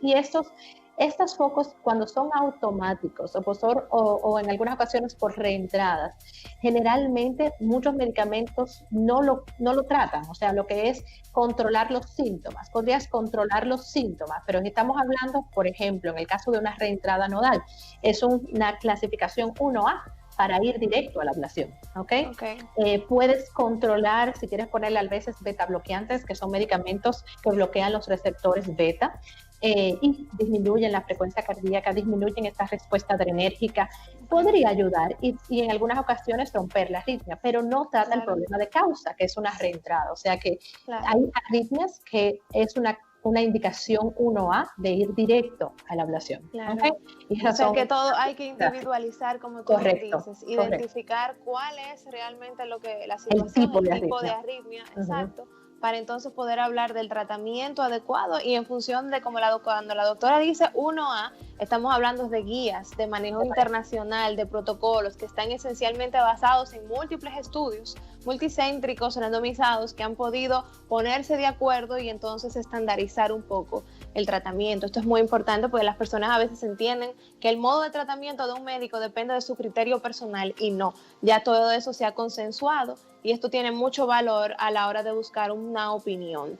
Y estos focos, cuando son automáticos o en algunas ocasiones por reentradas, generalmente muchos medicamentos no lo tratan. O sea, lo que es controlar los síntomas. Podrías controlar los síntomas, pero si estamos hablando, por ejemplo, en el caso de una reentrada nodal, es una clasificación 1A para ir directo a la ablación, ¿ok? Puedes controlar, si quieres ponerle a veces beta bloqueantes, que son medicamentos que bloquean los receptores beta, y disminuyen la frecuencia cardíaca, disminuyen esta respuesta adrenérgica, podría ayudar y en algunas ocasiones romper la arritmia, pero no trata el problema de causa, que es una reentrada. O sea que hay arritmias que es una indicación 1A de ir directo a la ablación. ¿Okay? Y o sea que todo hay que individualizar, como tú dices, identificar cuál es realmente la situación, el tipo de arritmia, exacto, para entonces poder hablar del tratamiento adecuado, y en función de como cuando la doctora dice 1A, estamos hablando de guías, de manejo internacional, de protocolos que están esencialmente basados en múltiples estudios multicéntricos, randomizados, que han podido ponerse de acuerdo y entonces estandarizar un poco el tratamiento. Esto es muy importante porque las personas a veces entienden que el modo de tratamiento de un médico depende de su criterio personal, y no, ya todo eso se ha consensuado y esto tiene mucho valor a la hora de buscar una opinión.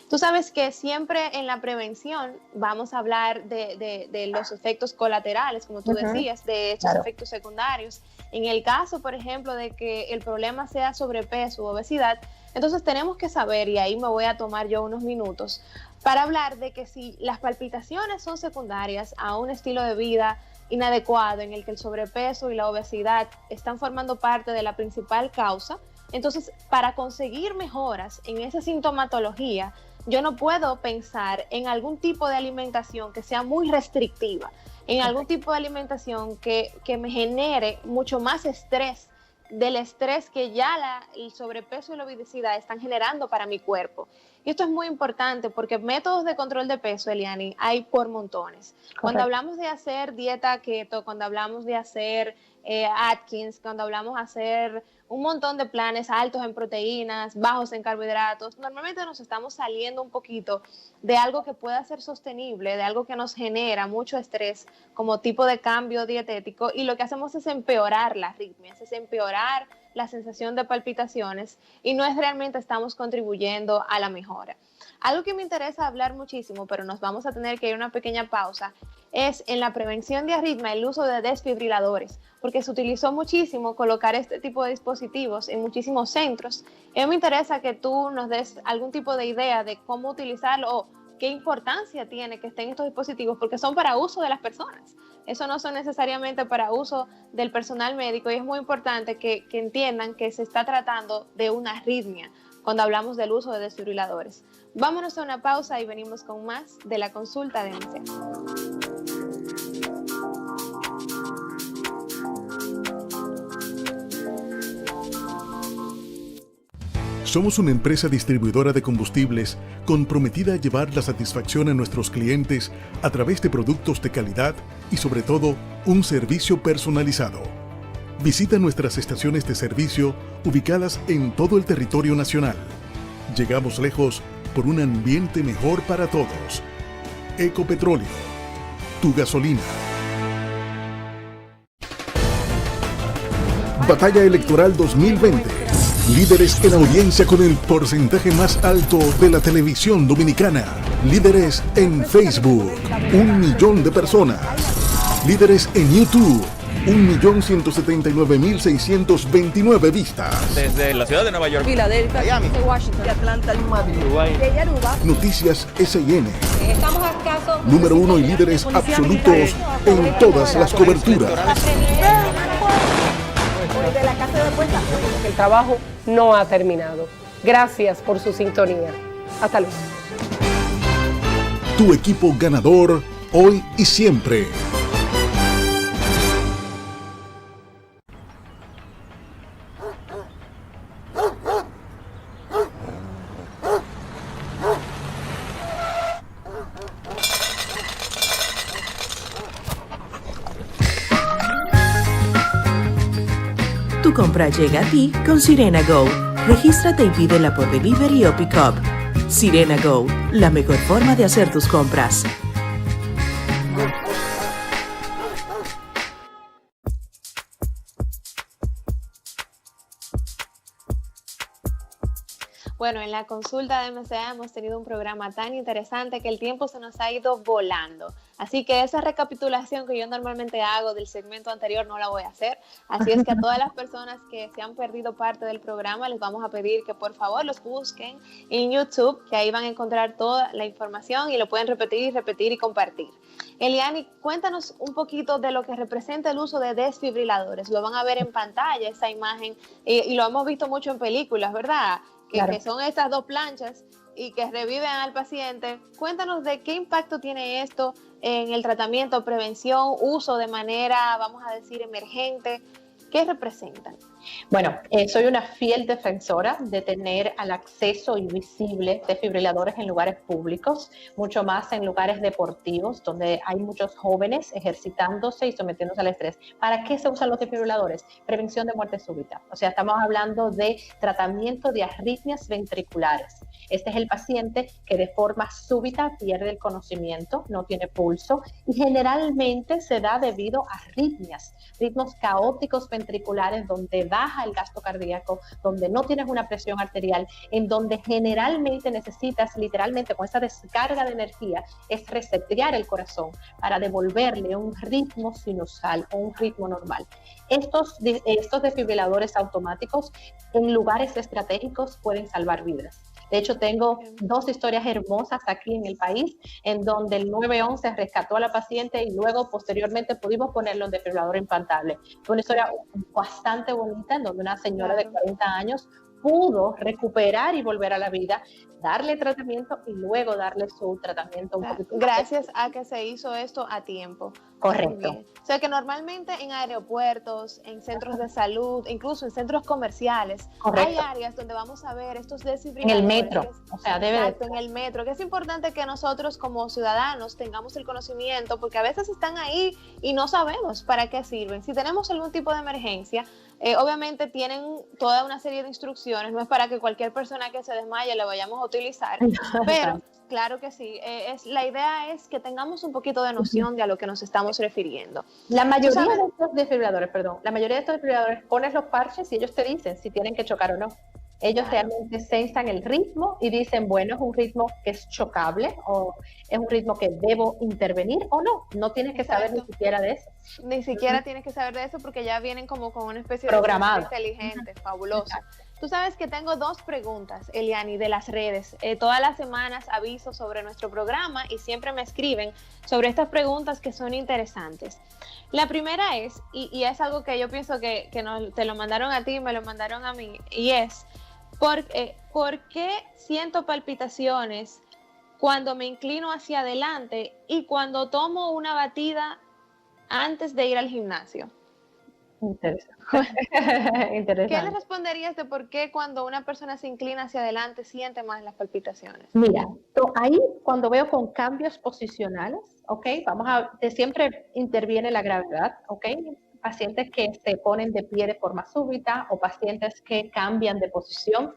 Tú sabes que siempre en la prevención vamos a hablar de los efectos colaterales, como tú decías, de estos efectos secundarios. En el caso, por ejemplo, de que el problema sea sobrepeso u obesidad, entonces tenemos que saber, y ahí me voy a tomar yo unos minutos, para hablar de que si las palpitaciones son secundarias a un estilo de vida inadecuado en el que el sobrepeso y la obesidad están formando parte de la principal causa, entonces para conseguir mejoras en esa sintomatología, yo no puedo pensar en algún tipo de alimentación que sea muy restrictiva, en algún tipo de alimentación que me genere mucho más estrés del estrés que ya el sobrepeso y la obesidad están generando para mi cuerpo. Y esto es muy importante porque métodos de control de peso, Eliani, hay por montones. Cuando hablamos de hacer dieta keto, cuando hablamos de hacer Atkins, cuando hablamos de hacer un montón de planes altos en proteínas, bajos en carbohidratos, normalmente nos estamos saliendo un poquito de algo que pueda ser sostenible, de algo que nos genera mucho estrés como tipo de cambio dietético, y lo que hacemos es empeorar las arritmias, es empeorar la sensación de palpitaciones y no es realmente estamos contribuyendo a la mejora. Algo que me interesa hablar muchísimo, pero nos vamos a tener que ir a una pequeña pausa, es en la prevención de arritmia el uso de desfibriladores, porque se utilizó muchísimo colocar este tipo de dispositivos en muchísimos centros. A mí me interesa que tú nos des algún tipo de idea de cómo utilizarlo o qué importancia tiene que estén estos dispositivos, porque son para uso de las personas. Eso no son necesariamente para uso del personal médico y es muy importante que entiendan que se está tratando de una arritmia cuando hablamos del uso de desfibriladores. Vámonos a una pausa y venimos con más de la consulta de MCA. Somos una empresa distribuidora de combustibles comprometida a llevar la satisfacción a nuestros clientes a través de productos de calidad y sobre todo un servicio personalizado. Visita nuestras estaciones de servicio ubicadas en todo el territorio nacional. Llegamos lejos por un ambiente mejor para todos. Ecopetróleo, tu gasolina. Batalla Electoral 2020. Líderes en audiencia con el porcentaje más alto de la televisión dominicana. Líderes en Facebook, 1 millón de personas. Líderes en YouTube, 1.179.629 vistas. Desde la ciudad de Nueva York, Filadelfia, Miami, Washington, Atlanta, Madrid, Aruba. Noticias SIN. Estamos a escaso. Número 1 y líderes absolutos en todas las coberturas. De la casa de apuestas, el trabajo no ha terminado. Gracias por su sintonía. Hasta luego. Tu equipo ganador, hoy y siempre. Tu compra llega a ti con Sirena Go. Regístrate y pídela por delivery o pick-up. Sirena Go, la mejor forma de hacer tus compras. Bueno, en la consulta de MCA hemos tenido un programa tan interesante que el tiempo se nos ha ido volando. Así que esa recapitulación que yo normalmente hago del segmento anterior no la voy a hacer. Así es que a todas las personas que se han perdido parte del programa les vamos a pedir que por favor los busquen en YouTube, que ahí van a encontrar toda la información y lo pueden repetir y compartir. Eliani, cuéntanos un poquito de lo que representa el uso de desfibriladores. Lo van a ver en pantalla, esa imagen, y lo hemos visto mucho en películas, ¿verdad? Claro. Que son estas dos planchas y que reviven al paciente. Cuéntanos de qué impacto tiene esto en el tratamiento, prevención, uso de manera, vamos a decir, emergente. ¿Qué representan? Bueno, soy una fiel defensora de tener al acceso invisible de desfibriladores en lugares públicos, mucho más en lugares deportivos, donde hay muchos jóvenes ejercitándose y sometiéndose al estrés. ¿Para qué se usan los desfibriladores? Prevención de muerte súbita. O sea, estamos hablando de tratamiento de arritmias ventriculares. Este es el paciente que de forma súbita pierde el conocimiento, no tiene pulso y generalmente se da debido a arritmias, ritmos caóticos ventriculares donde baja el gasto cardíaco, donde no tienes una presión arterial, en donde generalmente necesitas literalmente con esa descarga de energía es resetear el corazón para devolverle un ritmo sinusal o un ritmo normal. Estos desfibriladores automáticos en lugares estratégicos pueden salvar vidas. De hecho, tengo dos historias hermosas aquí en el país, en donde el 911 rescató a la paciente y luego, posteriormente, pudimos ponerle un desfibrilador implantable. Fue una historia bastante bonita, en donde una señora de 40 años pudo recuperar y volver a la vida, darle tratamiento y luego darle su tratamiento un poquito. Gracias a que se hizo esto a tiempo. Correcto. O sea que normalmente en aeropuertos, en centros de salud, incluso en centros comerciales, Correcto. hay áreas donde vamos a ver estos desfibriladores. En el metro, o sea, debe de Exacto, en el metro, que es importante que nosotros como ciudadanos tengamos el conocimiento, porque a veces están ahí y no sabemos para qué sirven. Si tenemos algún tipo de emergencia, obviamente tienen toda una serie de instrucciones, no es para que cualquier persona que se desmaye la vayamos a utilizar, pero Claro que sí. La idea es que tengamos un poquito de noción de a lo que nos estamos refiriendo. La mayoría de estos desfibriladores, pones los parches y ellos te dicen si tienen que chocar o no. Ellos realmente sensan el ritmo y dicen, bueno, es un ritmo que es chocable o es un ritmo que debo intervenir o no. No tienes que saber ni siquiera de eso. Ni siquiera tienes que saber de eso porque ya vienen como con una especie programado, de inteligente, fabuloso. Exacto. Tú sabes que tengo 2 preguntas, Eliani, de las redes. Todas las semanas aviso sobre nuestro programa y siempre me escriben sobre estas preguntas que son interesantes. La primera es, y es algo que yo pienso que te lo mandaron a ti, me lo mandaron a mí, y es, ¿por qué siento palpitaciones cuando me inclino hacia adelante y cuando tomo una batida antes de ir al gimnasio? Interesante. ¿Qué le responderías de por qué cuando una persona se inclina hacia adelante siente más las palpitaciones? Mira, ahí cuando veo con cambios posicionales, ¿ok? Siempre interviene la gravedad, ¿ok? Pacientes que se ponen de pie de forma súbita o pacientes que cambian de posición.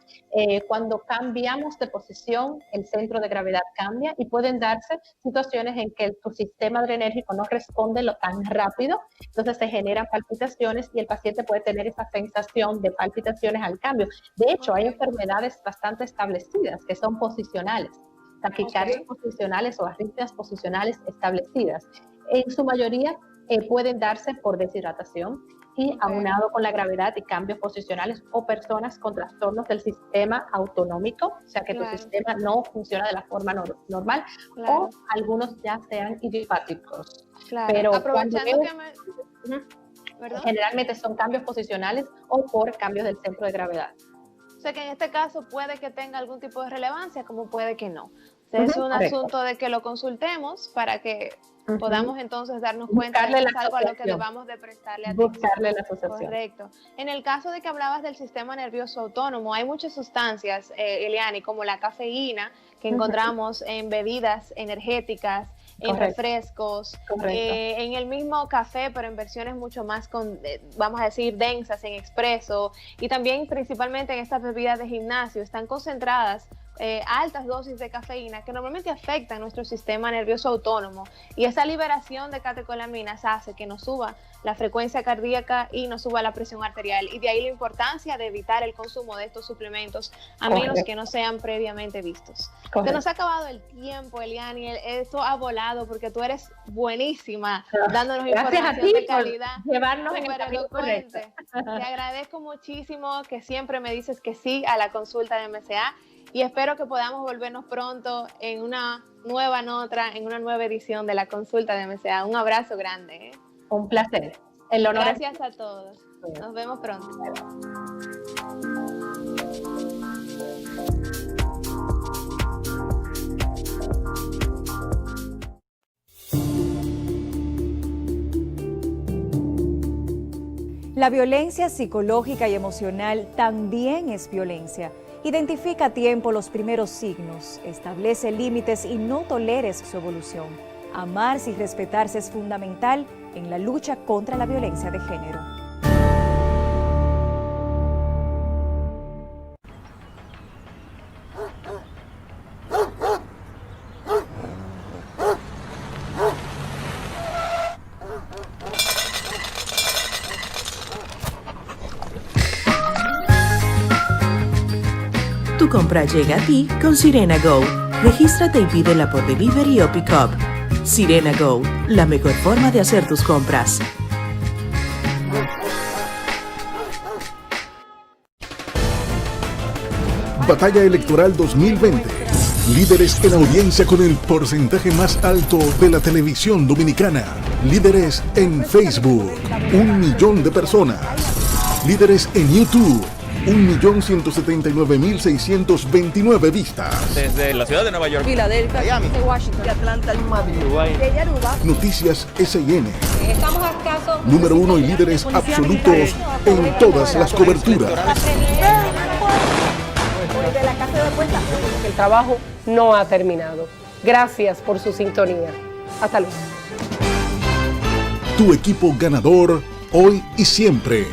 Cuando cambiamos de posición, el centro de gravedad cambia y pueden darse situaciones en que tu sistema adrenérgico no responde tan rápido, entonces se generan palpitaciones y el paciente puede tener esa sensación de palpitaciones al cambio. De hecho, hay enfermedades bastante establecidas que son posicionales, taquicardias posicionales o arritmias posicionales establecidas. En su mayoría pueden darse por deshidratación y aunado con la gravedad y cambios posicionales o personas con trastornos del sistema autonómico, o sea que tu sistema no funciona de la forma normal, o algunos ya sean idiopáticos. Pero aprovechando generalmente son cambios posicionales o por cambios del centro de gravedad. O sea que en este caso puede que tenga algún tipo de relevancia, como puede que no. O sea, es un asunto de que lo consultemos para que podamos entonces darnos cuenta de que es algo a lo que debamos de prestarle atención. Buscarle la asociación. Correcto. En el caso de que hablabas del sistema nervioso autónomo, hay muchas sustancias, Eliani, como la cafeína, que encontramos en bebidas energéticas, en refrescos, en el mismo café, pero en versiones mucho más, vamos a decir, densas, en expreso, y también principalmente en estas bebidas de gimnasio, están concentradas altas dosis de cafeína que normalmente afectan nuestro sistema nervioso autónomo, y esa liberación de catecolaminas hace que nos suba la frecuencia cardíaca y nos suba la presión arterial, y de ahí la importancia de evitar el consumo de estos suplementos a menos que no sean previamente vistos. Se nos ha acabado el tiempo, Eliani, esto ha volado porque tú eres buenísima dándonos información de calidad, llevarnos en el camino correcto. Te agradezco muchísimo que siempre me dices que sí a la consulta de MCA. Y espero que podamos volvernos pronto en una nueva nota, en una nueva edición de la consulta de MCA. Un abrazo grande. Un placer. El honor. Gracias a todos. Nos vemos pronto. La violencia psicológica y emocional también es violencia. Identifica a tiempo los primeros signos, establece límites y no toleres su evolución. Amarse y respetarse es fundamental en la lucha contra la violencia de género. Tu compra llega a ti con Sirena Go. Regístrate y pídela por delivery o pick-up. Sirena Go, la mejor forma de hacer tus compras. Batalla Electoral 2020. Líderes en audiencia con el porcentaje más alto de la televisión dominicana. Líderes en Facebook, 1 millón de personas. Líderes en YouTube, 1.179.629 vistas. Desde la ciudad de Nueva York, Filadelfia, Miami, Washington, Atlanta, Madrid, Dubái, Yaruba. Noticias SIN. Estamos a escaso. Número 1 y líderes absolutos en todas las coberturas. De la casa de cuenta. El trabajo no ha terminado. Gracias por su sintonía. Hasta luego. Tu equipo ganador, hoy y siempre.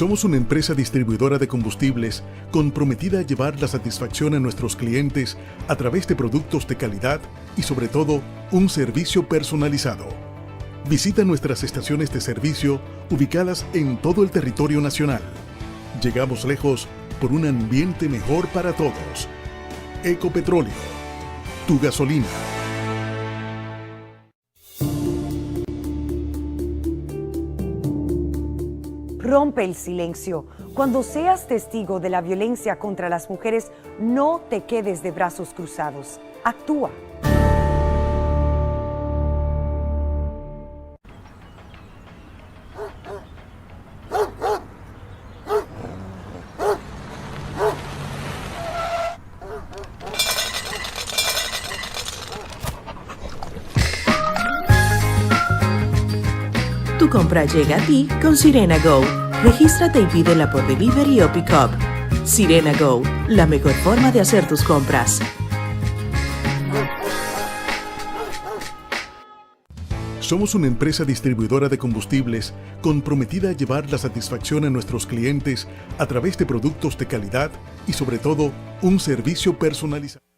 Somos una empresa distribuidora de combustibles comprometida a llevar la satisfacción a nuestros clientes a través de productos de calidad y sobre todo un servicio personalizado. Visita nuestras estaciones de servicio ubicadas en todo el territorio nacional. Llegamos lejos por un ambiente mejor para todos. Ecopetróleo, tu gasolina. Rompe el silencio. Cuando seas testigo de la violencia contra las mujeres, no te quedes de brazos cruzados. Actúa. Tu compra llega a ti con Sirena Go. Regístrate y pídela por delivery o pick-up. Sirena Go, la mejor forma de hacer tus compras. Somos una empresa distribuidora de combustibles comprometida a llevar la satisfacción a nuestros clientes a través de productos de calidad y sobre todo un servicio personalizado.